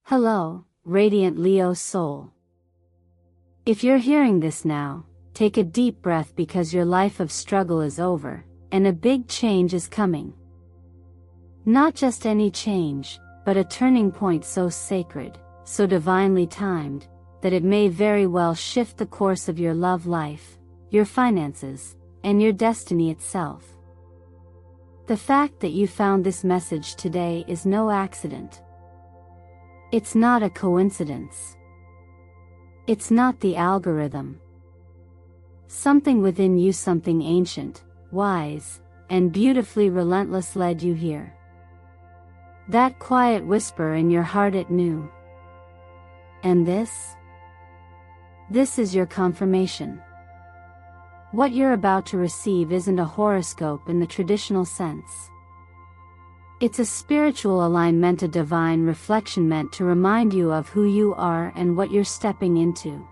Hello, radiant Leo soul. If you're hearing this now, take a deep breath because your life of struggle is over, and a big change is coming. Not just any change, but a turning point so sacred, so divinely timed, that it may very well shift the course of your love life, your finances, and your destiny itself. The fact that you found this message today is no accident. It's not a coincidence. It's not the algorithm. Something within you, something ancient, wise, and beautifully relentless led you here. That quiet whisper in your heart, it knew. And this is your confirmation. What you're about to receive isn't a horoscope in the traditional sense. It's a spiritual alignment, a divine reflection meant to remind you of who you are and what you're stepping into.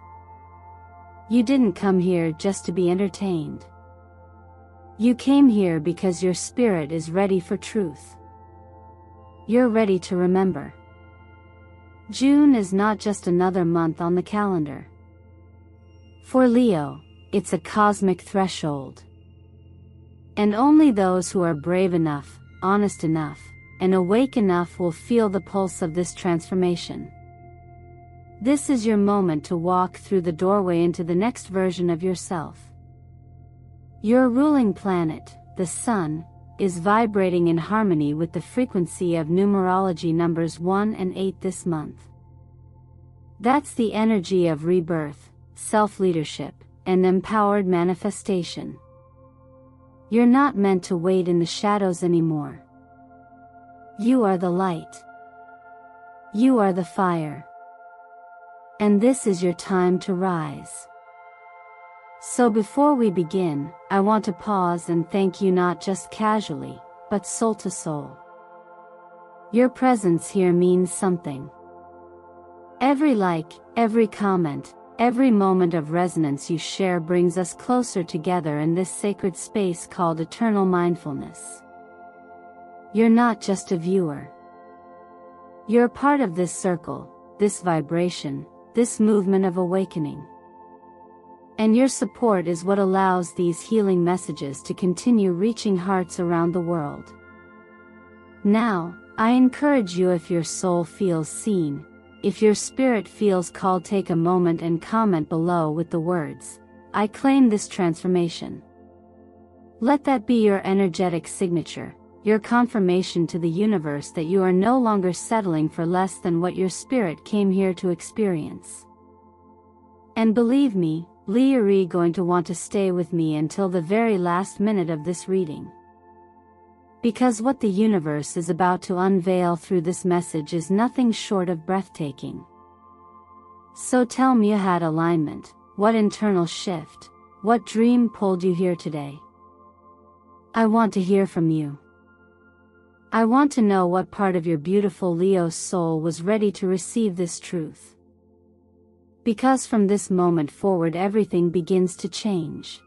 You didn't come here just to be entertained. You came here because your spirit is ready for truth. You're ready to remember. June is not just another month on the calendar. For Leo, it's a cosmic threshold. And only those who are brave enough, honest enough, and awake enough will feel the pulse of this transformation. This is your moment to walk through the doorway into the next version of yourself. Your ruling planet, the Sun, is vibrating in harmony with the frequency of numerology numbers 1 and 8 this month. That's the energy of rebirth, self-leadership, and empowered manifestation. You're not meant to wait in the shadows anymore. You are the light. You are the fire. And this is your time to rise. So before we begin, I want to pause and thank you, not just casually, but soul to soul. Your presence here means something. Every like, every comment, every moment of resonance you share brings us closer together in this sacred space called eternal mindfulness. You're not just a viewer. You're part of this circle, this vibration, this movement of awakening. And your support is what allows these healing messages to continue reaching hearts around the world. Now, I encourage you, if your soul feels seen, if your spirit feels called, take a moment and comment below with the words, "I claim this transformation." Let that be your energetic signature, your confirmation to the universe that you are no longer settling for less than what your spirit came here to experience. And believe me, you're going to want to stay with me until the very last minute of this reading. Because what the universe is about to unveil through this message is nothing short of breathtaking. So tell me, you had alignment, what internal shift, what dream pulled you here today? I want to hear from you. I want to know what part of your beautiful Leo soul was ready to receive this truth. Because from this moment forward, everything begins to change.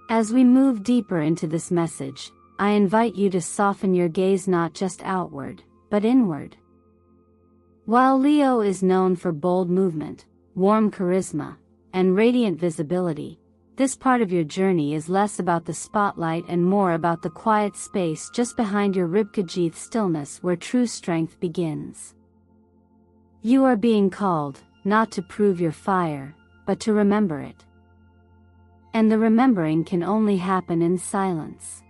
As we move deeper into this message, I invite you to soften your gaze not just outward, but inward. While Leo is known for bold movement, warm charisma, and radiant visibility, this part of your journey is less about the spotlight and more about the quiet space just behind your ribcage, stillness where true strength begins. You are being called, not to prove your fire, but to remember it. And the remembering can only happen in silence.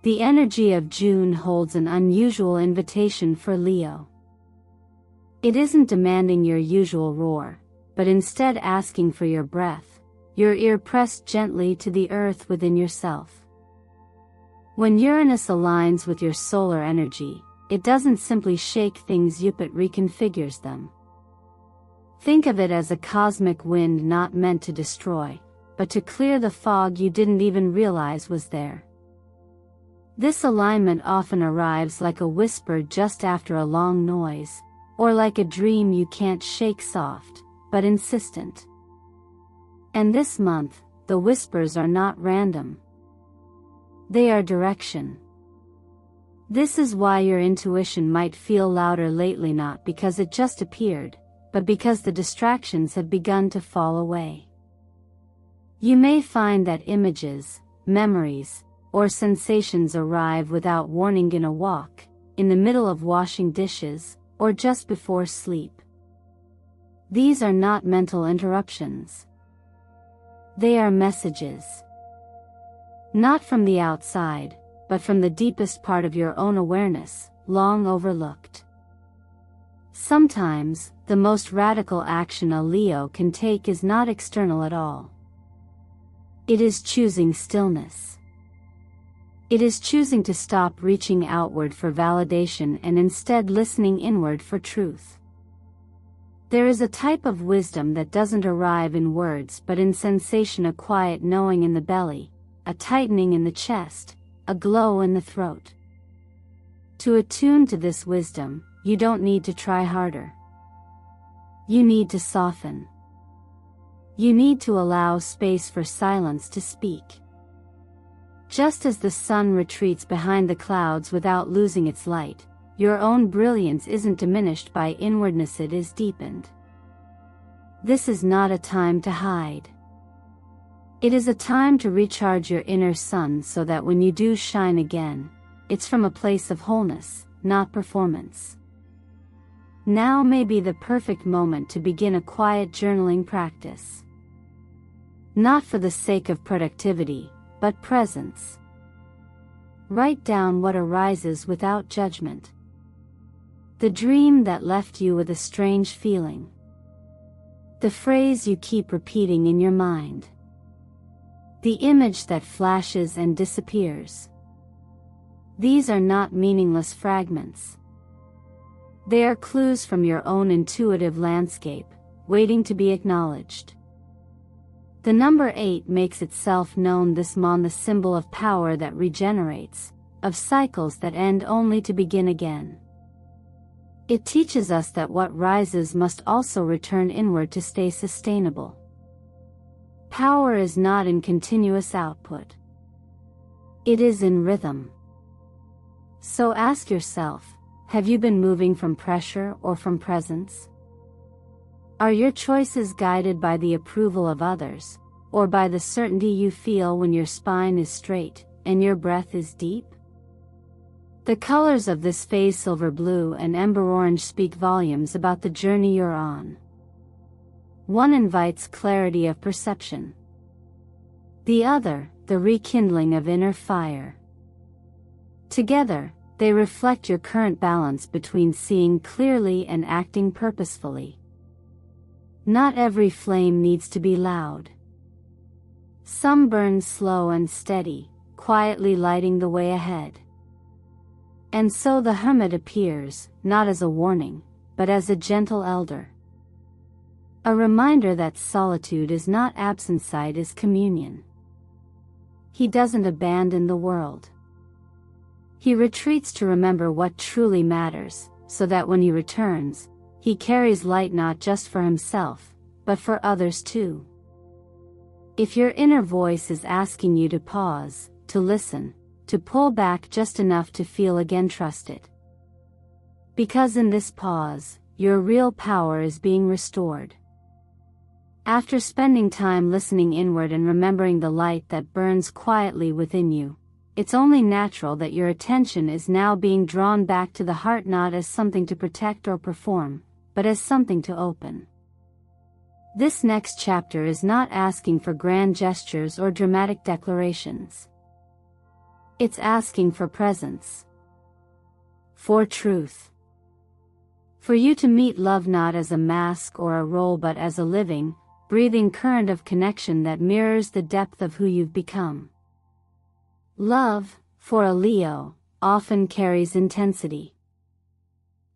The energy of June holds an unusual invitation for Leo. It isn't demanding your usual roar, but instead asking for your breath, your ear pressed gently to the earth within yourself. When Uranus aligns with your solar energy, it doesn't simply shake things up, it reconfigures them. Think of it as a cosmic wind, not meant to destroy, but to clear the fog you didn't even realize was there. This alignment often arrives like a whisper just after a long noise, or like a dream you can't shake, soft, but insistent. And this month, the whispers are not random. They are direction. This is why your intuition might feel louder lately, not because it just appeared, but because the distractions have begun to fall away. You may find that images, memories, or sensations arrive without warning in a walk, in the middle of washing dishes, or just before sleep. These are not mental interruptions. They are messages. Not from the outside, but from the deepest part of your own awareness, long overlooked. Sometimes, the most radical action a Leo can take is not external at all. It is choosing stillness. It is choosing to stop reaching outward for validation and instead listening inward for truth. There is a type of wisdom that doesn't arrive in words but in sensation, a quiet knowing in the belly, a tightening in the chest, a glow in the throat. To attune to this wisdom, you don't need to try harder. You need to soften. You need to allow space for silence to speak. Just as the sun retreats behind the clouds without losing its light, your own brilliance isn't diminished by inwardness, it is deepened. This is not a time to hide. It is a time to recharge your inner sun so that when you do shine again, it's from a place of wholeness, not performance. Now may be the perfect moment to begin a quiet journaling practice. Not for the sake of productivity, but presence. Write down what arises without judgment. The dream that left you with a strange feeling. The phrase you keep repeating in your mind. The image that flashes and disappears. These are not meaningless fragments. They are clues from your own intuitive landscape, waiting to be acknowledged. The number 8 makes itself known, this mon, the symbol of power that regenerates, of cycles that end only to begin again. It teaches us that what rises must also return inward to stay sustainable. Power is not in continuous output. It is in rhythm. So ask yourself, have you been moving from pressure or from presence? Are your choices guided by the approval of others, or by the certainty you feel when your spine is straight and your breath is deep? The colors of this phase, silver blue and ember orange, speak volumes about the journey you're on. One invites clarity of perception. The other, the rekindling of inner fire. Together, they reflect your current balance between seeing clearly and acting purposefully. Not every flame needs to be loud. Some burn slow and steady, quietly lighting the way ahead. And so the hermit appears, not as a warning, but as a gentle elder. A reminder that solitude is not absence, it is communion. He doesn't abandon the world. He retreats to remember what truly matters, so that when he returns, he carries light not just for himself, but for others too. If your inner voice is asking you to pause, to listen, to pull back just enough to feel again, trust it. Because in this pause, your real power is being restored. After spending time listening inward and remembering the light that burns quietly within you, it's only natural that your attention is now being drawn back to the heart, not as something to protect or perform, but as something to open. This next chapter is not asking for grand gestures or dramatic declarations. It's asking for presence. For truth. For you to meet love not as a mask or a role but as a living, breathing current of connection that mirrors the depth of who you've become. Love, for a Leo, often carries intensity.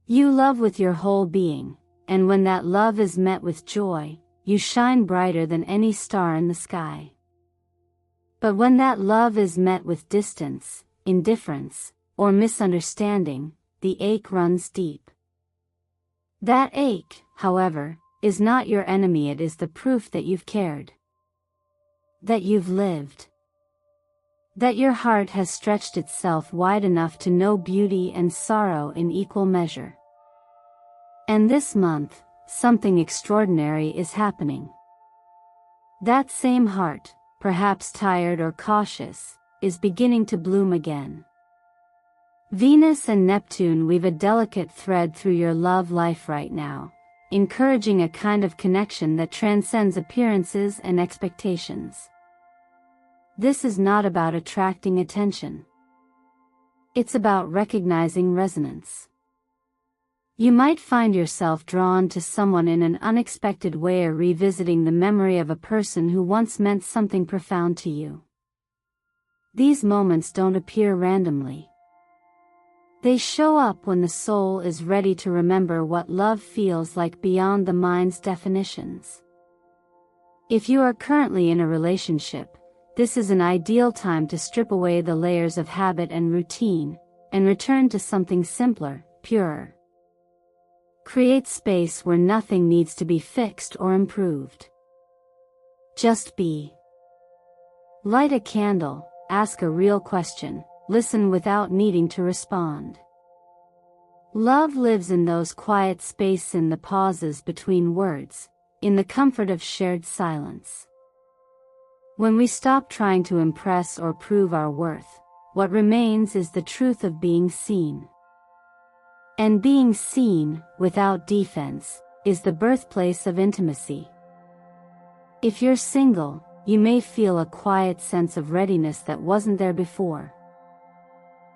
You love with your whole being, and when that love is met with joy, you shine brighter than any star in the sky. But when that love is met with distance, indifference, or misunderstanding, the ache runs deep. That ache, however, is not your enemy, it is the proof that you've cared. That you've lived. That your heart has stretched itself wide enough to know beauty and sorrow in equal measure. And this month, something extraordinary is happening. That same heart, perhaps tired or cautious, is beginning to bloom again. Venus and Neptune weave a delicate thread through your love life right now, encouraging a kind of connection that transcends appearances and expectations. This is not about attracting attention. It's about recognizing resonance. You might find yourself drawn to someone in an unexpected way or revisiting the memory of a person who once meant something profound to you. These moments don't appear randomly. They show up when the soul is ready to remember what love feels like beyond the mind's definitions. If you are currently in a relationship, this is an ideal time to strip away the layers of habit and routine, and return to something simpler, purer. Create space where nothing needs to be fixed or improved. Just be. Light a candle, ask a real question, listen without needing to respond. Love lives in those quiet spaces, in the pauses between words, in the comfort of shared silence. When we stop trying to impress or prove our worth, what remains is the truth of being seen. And being seen, without defense, is the birthplace of intimacy. If you're single, you may feel a quiet sense of readiness that wasn't there before.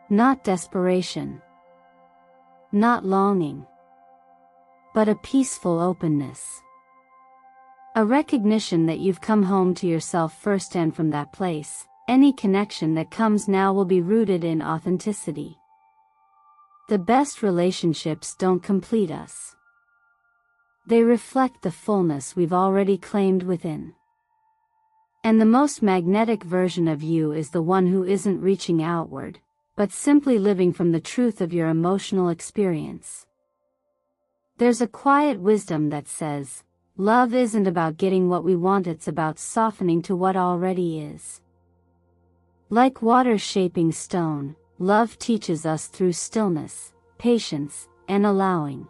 Not desperation. Not longing. But a peaceful openness. A recognition that you've come home to yourself first, and from that place, any connection that comes now will be rooted in authenticity. The best relationships don't complete us. They reflect the fullness we've already claimed within. And the most magnetic version of you is the one who isn't reaching outward, but simply living from the truth of your emotional experience. There's a quiet wisdom that says, love isn't about getting what we want, it's about softening to what already is. Like water shaping stone, love teaches us through stillness, patience, and allowing.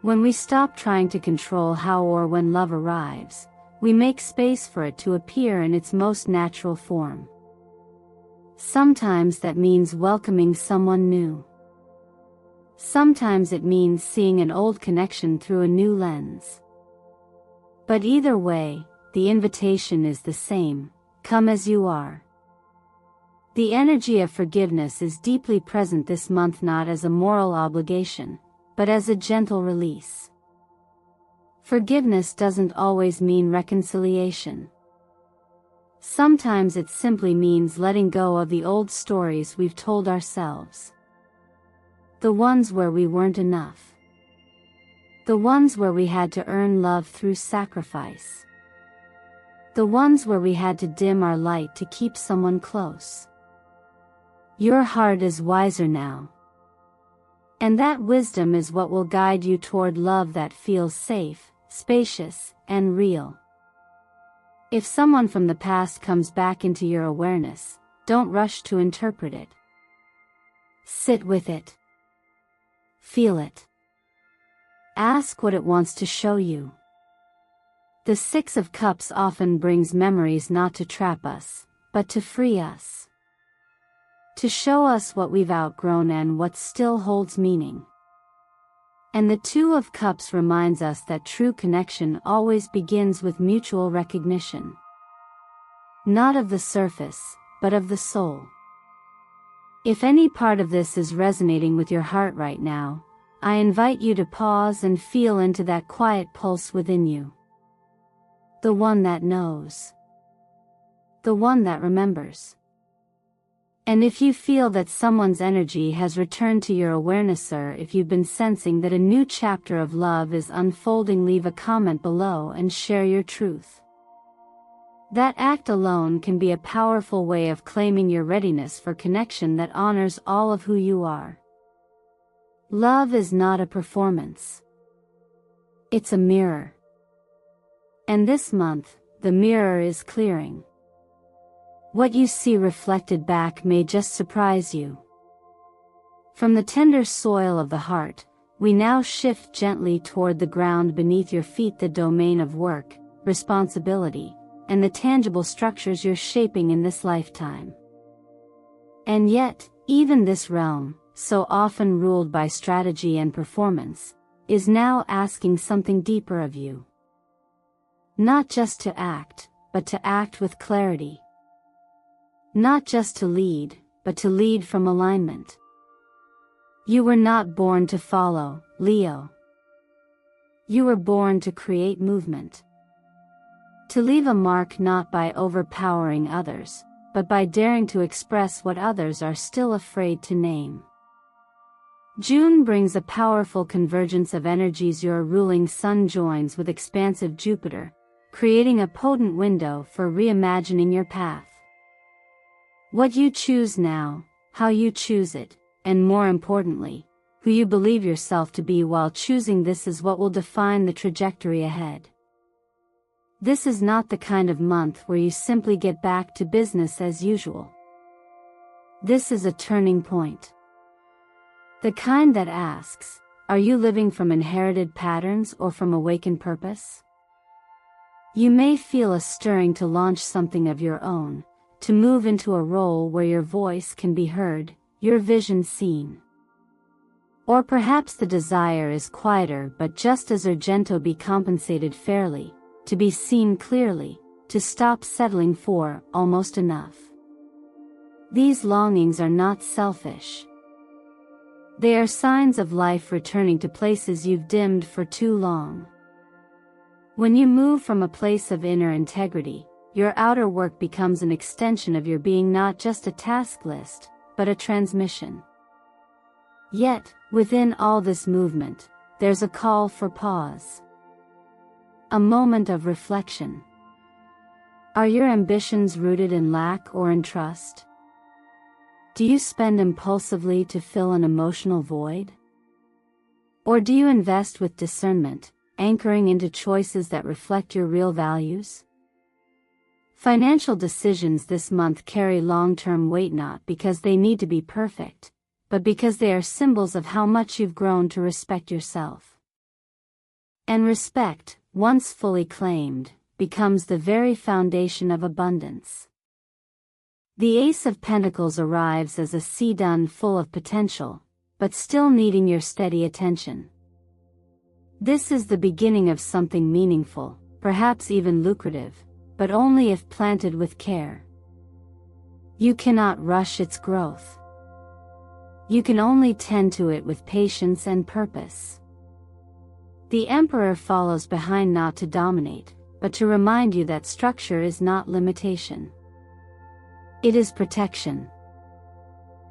When we stop trying to control how or when love arrives, we make space for it to appear in its most natural form. Sometimes that means welcoming someone new. Sometimes it means seeing an old connection through a new lens. But either way, the invitation is the same: come as you are. The energy of forgiveness is deeply present this month, not as a moral obligation, but as a gentle release. Forgiveness doesn't always mean reconciliation. Sometimes it simply means letting go of the old stories we've told ourselves. The ones where we weren't enough. The ones where we had to earn love through sacrifice. The ones where we had to dim our light to keep someone close. Your heart is wiser now. And that wisdom is what will guide you toward love that feels safe, spacious, and real. If someone from the past comes back into your awareness, don't rush to interpret it. Sit with it. Feel it. Ask what it wants to show you. The Six of Cups often brings memories not to trap us, but to free us. To show us what we've outgrown and what still holds meaning. And the Two of Cups reminds us that true connection always begins with mutual recognition. Not of the surface, but of the soul. If any part of this is resonating with your heart right now, I invite you to pause and feel into that quiet pulse within you. The one that knows. The one that remembers. And if you feel that someone's energy has returned to your awareness, or if you've been sensing that a new chapter of love is unfolding, leave a comment below and share your truth. That act alone can be a powerful way of claiming your readiness for connection that honors all of who you are. Love is not a performance. It's a mirror. And this month, the mirror is clearing. What you see reflected back may just surprise you. From the tender soil of the heart, we now shift gently toward the ground beneath your feet, the domain of work, responsibility, and the tangible structures you're shaping in this lifetime. And yet, even this realm, so often ruled by strategy and performance, is now asking something deeper of you. Not just to act, but to act with clarity. Not just to lead, but to lead from alignment. You were not born to follow, Leo. You were born to create movement. To leave a mark not by overpowering others, but by daring to express what others are still afraid to name. June brings a powerful convergence of energies. Your ruling sun joins with expansive Jupiter, creating a potent window for reimagining your path. What you choose now, how you choose it, and more importantly, who you believe yourself to be while choosing this is what will define the trajectory ahead. This is not the kind of month where you simply get back to business as usual. This is a turning point. The kind that asks, are you living from inherited patterns or from awakened purpose? You may feel a stirring to launch something of your own, to move into a role where your voice can be heard, your vision seen. Or perhaps the desire is quieter but just as urgent to be compensated fairly, to be seen clearly, to stop settling for almost enough. These longings are not selfish. They are signs of life returning to places you've dimmed for too long. When you move from a place of inner integrity, your outer work becomes an extension of your being, not just a task list, but a transmission. Yet, within all this movement, there's a call for pause. A moment of reflection. Are your ambitions rooted in lack or in trust? Do you spend impulsively to fill an emotional void? Or do you invest with discernment, anchoring into choices that reflect your real values? Financial decisions this month carry long-term weight, not because they need to be perfect, but because they are symbols of how much you've grown to respect yourself. And respect, once fully claimed, becomes the very foundation of abundance. The Ace of Pentacles arrives as a sedan full of potential, but still needing your steady attention. This is the beginning of something meaningful, perhaps even lucrative, but only if planted with care. You cannot rush its growth. You can only tend to it with patience and purpose. The Emperor follows behind, not to dominate, but to remind you that structure is not limitation. It is protection.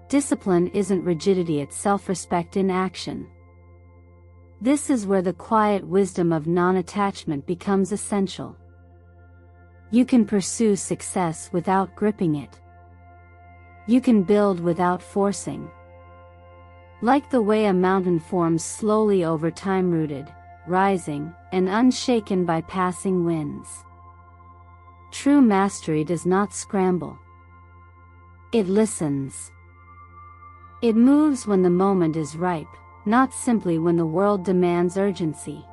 Discipline isn't rigidity, it's self-respect in action. This is where the quiet wisdom of non-attachment becomes essential. You can pursue success without gripping it. You can build without forcing. Like the way a mountain forms slowly over time, rooted, rising, and unshaken by passing winds. True mastery does not scramble. It listens. It moves when the moment is ripe, not simply when the world demands urgency.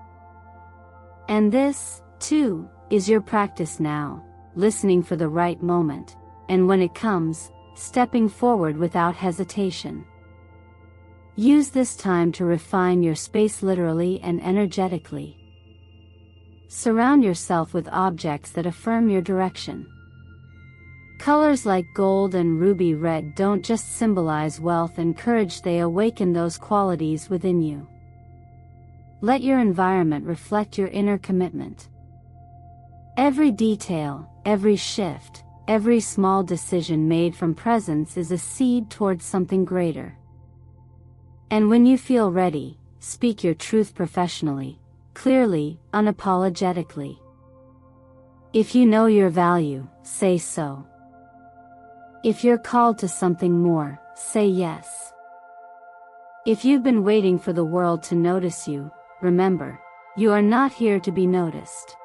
And this, too, is your practice now, listening for the right moment, and when it comes, stepping forward without hesitation. Use this time to refine your space literally and energetically. Surround yourself with objects that affirm your direction. Colors like gold and ruby red don't just symbolize wealth and courage, they awaken those qualities within you. Let your environment reflect your inner commitment. Every detail, every shift, every small decision made from presence is a seed towards something greater. And when you feel ready, speak your truth professionally, clearly, unapologetically. If you know your value, say so. If you're called to something more, say yes. If you've been waiting for the world to notice you, remember, you are not here to be noticed.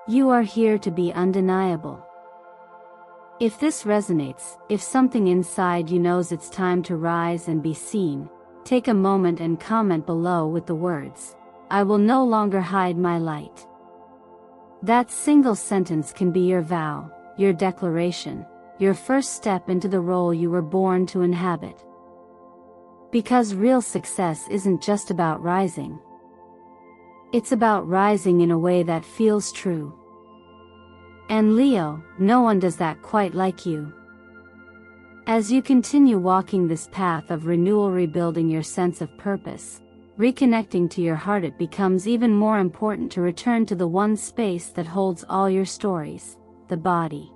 You are here to be undeniable. If this resonates, if something inside you knows it's time to rise and be seen, take a moment and comment below with the words, "I will no longer hide my light." That single sentence can be your vow, your declaration, your first step into the role you were born to inhabit. Because real success isn't just about rising. It's about rising in a way that feels true. And Leo, no one does that quite like you. As you continue walking this path of renewal, rebuilding your sense of purpose, reconnecting to your heart, it becomes even more important to return to the one space that holds all your stories, the body.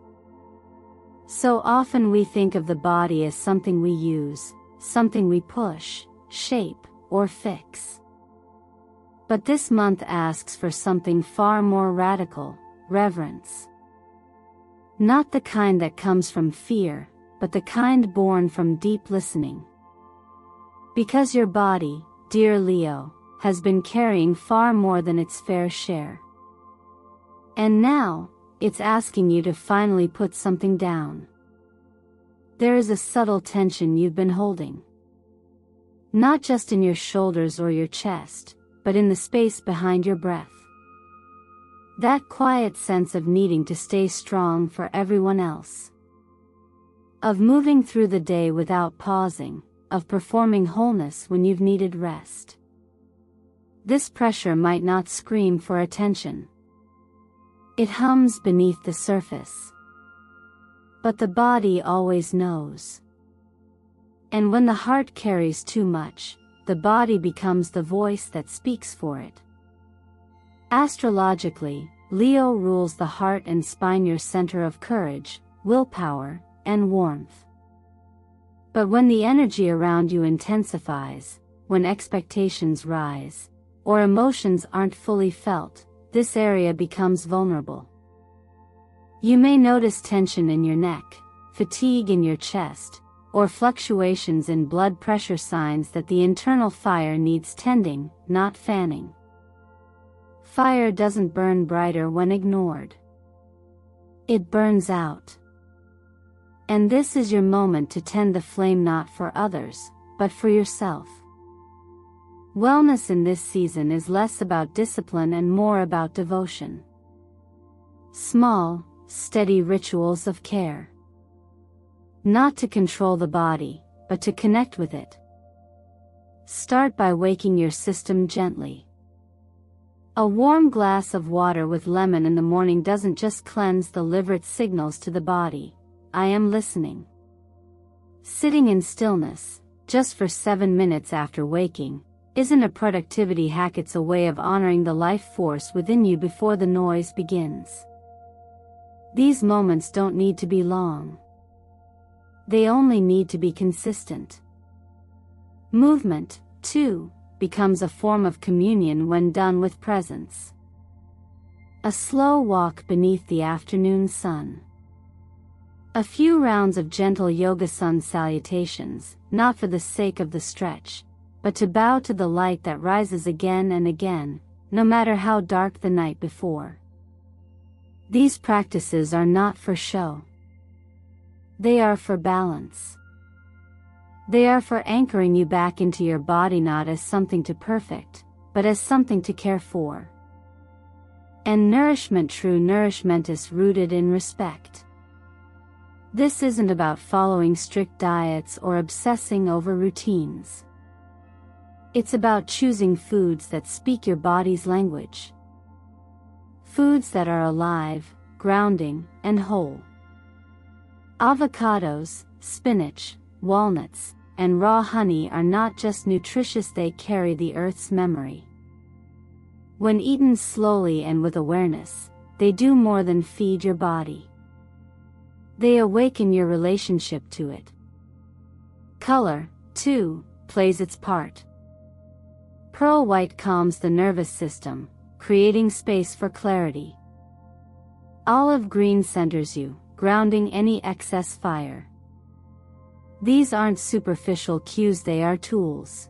So often we think of the body as something we use, something we push, shape, or fix. But this month asks for something far more radical: reverence. Not the kind that comes from fear, but the kind born from deep listening. Because your body, dear Leo, has been carrying far more than its fair share. And now, it's asking you to finally put something down. There is a subtle tension you've been holding. Not just in your shoulders or your chest, but in the space behind your breath. That quiet sense of needing to stay strong for everyone else. Of moving through the day without pausing, of performing wholeness when you've needed rest. This pressure might not scream for attention. It hums beneath the surface. But the body always knows. And when the heart carries too much, the body becomes the voice that speaks for it. Astrologically, Leo rules the heart and spine, your center of courage, willpower, and warmth. But when the energy around you intensifies, when expectations rise, or emotions aren't fully felt, this area becomes vulnerable. You may notice tension in your neck, fatigue in your chest, or fluctuations in blood pressure, signs that the internal fire needs tending, not fanning. Fire doesn't burn brighter when ignored. It burns out. And this is your moment to tend the flame, not for others, but for yourself. Wellness in this season is less about discipline and more about devotion. Small, steady rituals of care. Not to control the body, but to connect with it. Start by waking your system gently. A warm glass of water with lemon in the morning doesn't just cleanse the liver, it signals to the body, "I am listening." Sitting in stillness, just for 7 minutes after waking, isn't a productivity hack, it's a way of honoring the life force within you before the noise begins. These moments don't need to be long. They only need to be consistent. Movement, too, becomes a form of communion when done with presence. A slow walk beneath the afternoon sun. A few rounds of gentle yoga sun salutations, not for the sake of the stretch, but to bow to the light that rises again and again, no matter how dark the night before. These practices are not for show. They are for balance. They are for anchoring you back into your body, not as something to perfect, but as something to care for. And nourishment, true nourishment, is rooted in respect. This isn't about following strict diets or obsessing over routines. It's about choosing foods that speak your body's language. Foods that are alive, grounding, and whole. Avocados, spinach, walnuts, and raw honey are not just nutritious, they carry the earth's memory. When eaten slowly and with awareness, they do more than feed your body. They awaken your relationship to it. Color, too, plays its part. Pearl white calms the nervous system, creating space for clarity. Olive green centers you, grounding any excess fire. These aren't superficial cues, they are tools.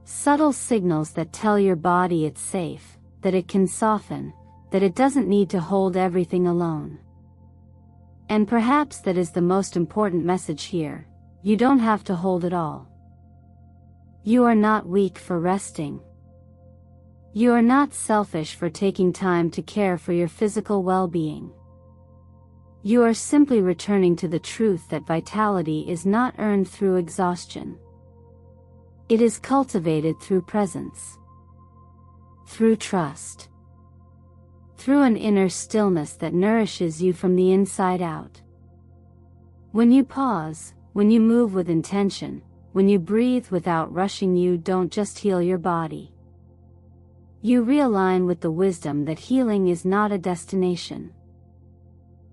Subtle signals that tell your body it's safe, that it can soften, that it doesn't need to hold everything alone. And perhaps that is the most important message here: you don't have to hold it all. You are not weak for resting. You are not selfish for taking time to care for your physical well-being. You are simply returning to the truth that vitality is not earned through exhaustion. It is cultivated through presence, through trust, through an inner stillness that nourishes you from the inside out. When you pause, when you move with intention, when you breathe without rushing, you don't just heal your body. You realign with the wisdom that healing is not a destination.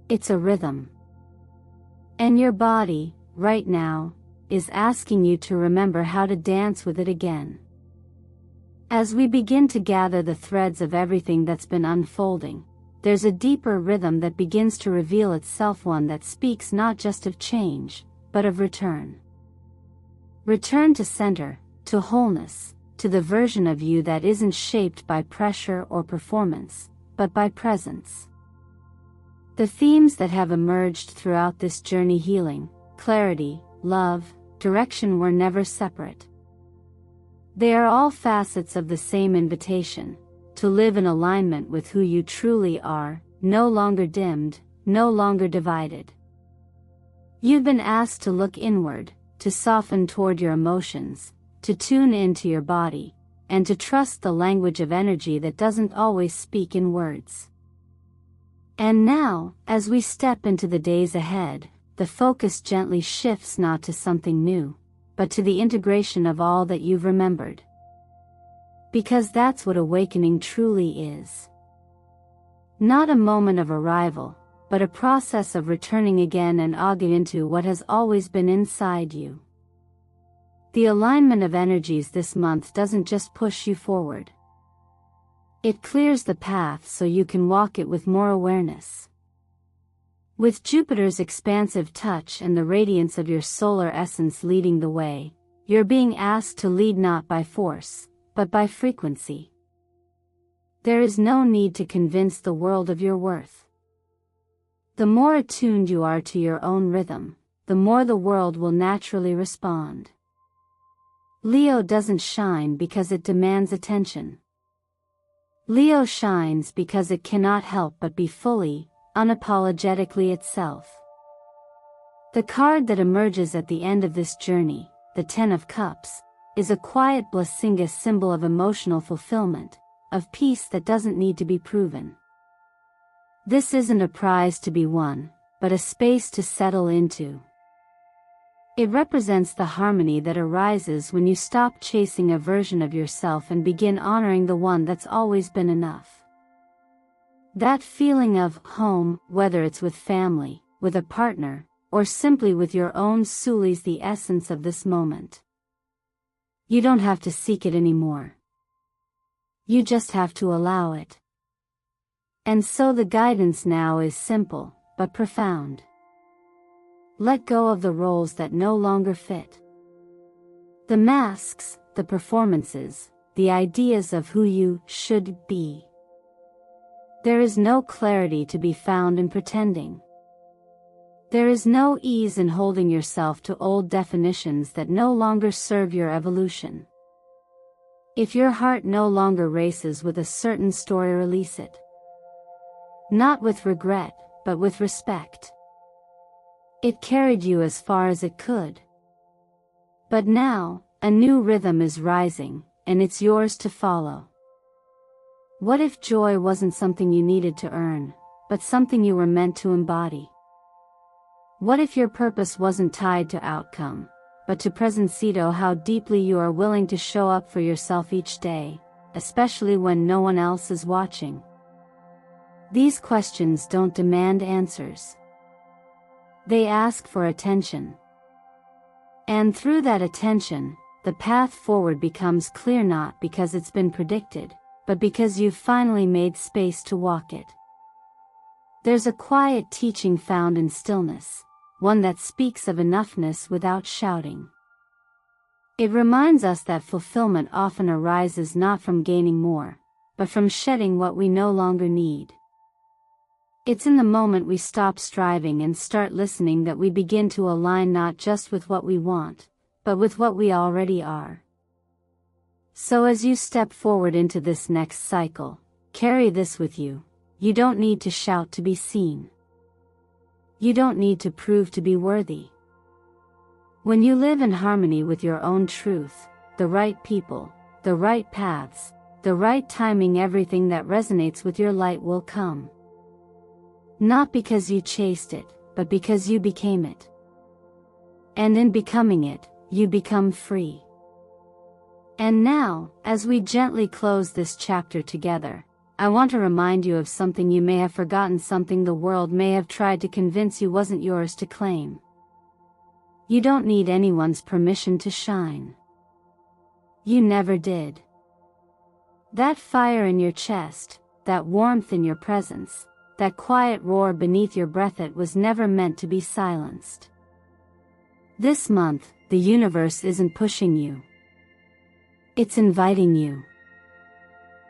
It's a rhythm. And your body, right now, is asking you to remember how to dance with it again. As we begin to gather the threads of everything that's been unfolding, there's a deeper rhythm that begins to reveal itself, one that speaks not just of change, but of return. Return to center, to wholeness, to the version of you that isn't shaped by pressure or performance, but by presence. The themes that have emerged throughout this journey: healing, clarity, love, direction, were never separate. They are all facets of the same invitation, to live in alignment with who you truly are, no longer dimmed, no longer divided. You've been asked to look inward, to soften toward your emotions, to tune into your body, and to trust the language of energy that doesn't always speak in words. And now, as we step into the days ahead, the focus gently shifts not to something new, but to the integration of all that you've remembered. Because that's what awakening truly is. Not a moment of arrival, but a process of returning again and again into what has always been inside you. The alignment of energies this month doesn't just push you forward. It clears the path so you can walk it with more awareness. With Jupiter's expansive touch and the radiance of your solar essence leading the way, you're being asked to lead not by force, but by frequency. There is no need to convince the world of your worth. The more attuned you are to your own rhythm, the more the world will naturally respond. Leo doesn't shine because it demands attention. Leo shines because it cannot help but be fully, unapologetically itself. The card that emerges at the end of this journey, the Ten of Cups, is a quiet Blasinga symbol of emotional fulfillment, of peace that doesn't need to be proven. This isn't a prize to be won, but a space to settle into. It represents the harmony that arises when you stop chasing a version of yourself and begin honoring the one that's always been enough. That feeling of home, whether it's with family, with a partner, or simply with your own soul, is the essence of this moment. You don't have to seek it anymore. You just have to allow it. And so the guidance now is simple, but profound. Let go of the roles that no longer fit. The masks, the performances, the ideas of who you should be. There is no clarity to be found in pretending. There is no ease in holding yourself to old definitions that no longer serve your evolution. If your heart no longer races with a certain story, release it. Not with regret, but with respect. It carried you as far as it could. But now, a new rhythm is rising, and it's yours to follow. What if joy wasn't something you needed to earn, but something you were meant to embody? What if your purpose wasn't tied to outcome, but to presencito, how deeply you are willing to show up for yourself each day, especially when no one else is watching? These questions don't demand answers. They ask for attention. And through that attention, the path forward becomes clear, not because it's been predicted, but because you've finally made space to walk it. There's a quiet teaching found in stillness, one that speaks of enoughness without shouting. It reminds us that fulfillment often arises not from gaining more, but from shedding what we no longer need. It's in the moment we stop striving and start listening that we begin to align not just with what we want, but with what we already are. So as you step forward into this next cycle, carry this with you. You don't need to shout to be seen. You don't need to prove to be worthy. When you live in harmony with your own truth, the right people, the right paths, the right timing, everything that resonates with your light will come. Not because you chased it, but because you became it. And in becoming it, you become free. And now, as we gently close this chapter together, I want to remind you of something you may have forgotten, something the world may have tried to convince you wasn't yours to claim. You don't need anyone's permission to shine. You never did. That fire in your chest, that warmth in your presence, that quiet roar beneath your breath, it was never meant to be silenced. This month, the universe isn't pushing you. It's inviting you.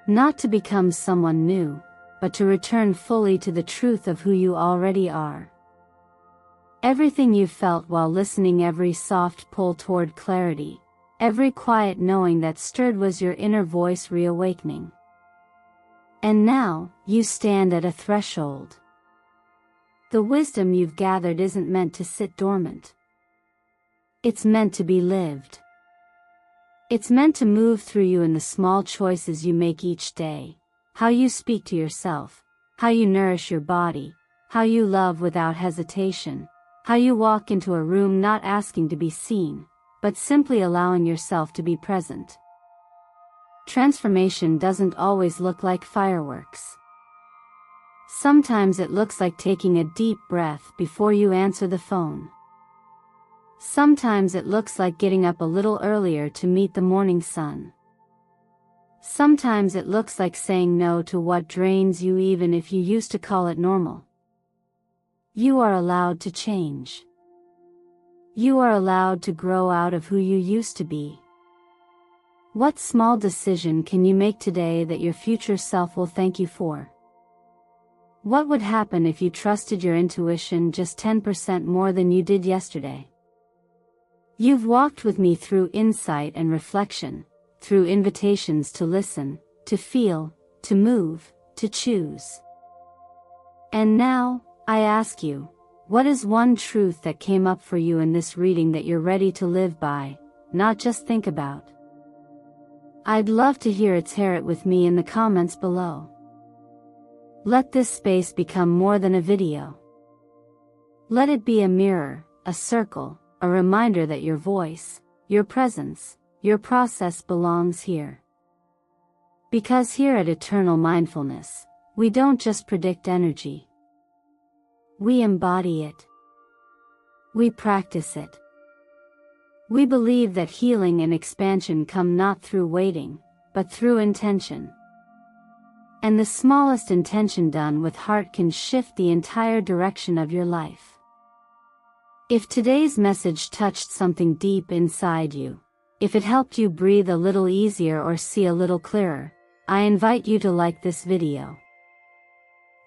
Not to become someone new, but to return fully to the truth of who you already are. Everything you felt while listening, every soft pull toward clarity, every quiet knowing that stirred, was your inner voice reawakening. And now, you stand at a threshold. The wisdom you've gathered isn't meant to sit dormant. It's meant to be lived. It's meant to move through you in the small choices you make each day, how you speak to yourself, how you nourish your body, how you love without hesitation, how you walk into a room not asking to be seen, but simply allowing yourself to be present. Transformation doesn't always look like fireworks. Sometimes it looks like taking a deep breath before you answer the phone. Sometimes it looks like getting up a little earlier to meet the morning sun. Sometimes it looks like saying no to what drains you, even if you used to call it normal. You are allowed to change. You are allowed to grow out of who you used to be. What small decision can you make today that your future self will thank you for? What would happen if you trusted your intuition just 10% more than you did yesterday? You've walked with me through insight and reflection, through invitations to listen, to feel, to move, to choose. And now, I ask you, what is one truth that came up for you in this reading that you're ready to live by, not just think about? I'd love to hear it. Share it with me in the comments below. Let this space become more than a video. Let it be a mirror, a circle, a reminder that your voice, your presence, your process belongs here. Because here at Eternal Mindfulness, we don't just predict energy. We embody it. We practice it. We believe that healing and expansion come not through waiting, but through intention. And the smallest intention done with heart can shift the entire direction of your life. If today's message touched something deep inside you, if it helped you breathe a little easier or see a little clearer, I invite you to like this video.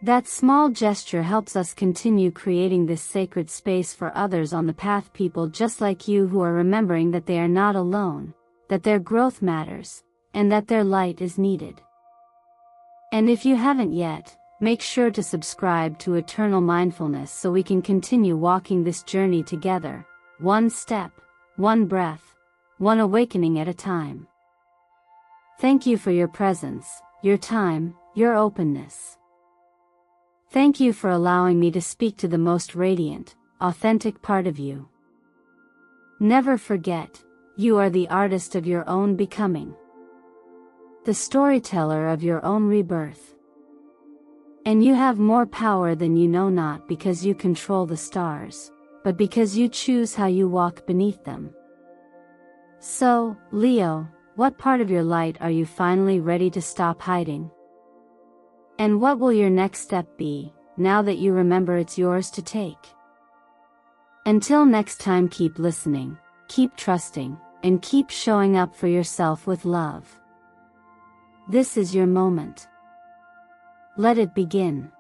That small gesture helps us continue creating this sacred space for others on the path, people just like you who are remembering that they are not alone, that their growth matters, and that their light is needed. And if you haven't yet, make sure to subscribe to Eternal Mindfulness so we can continue walking this journey together, one step, one breath, one awakening at a time. Thank you for your presence, your time, your openness. Thank you for allowing me to speak to the most radiant, authentic part of you. Never forget, you are the artist of your own becoming. The storyteller of your own rebirth. And you have more power than you know, not because you control the stars, but because you choose how you walk beneath them. So, Leo, what part of your light are you finally ready to stop hiding? And what will your next step be, now that you remember it's yours to take? Until next time, keep listening, keep trusting, and keep showing up for yourself with love. This is your moment. Let it begin.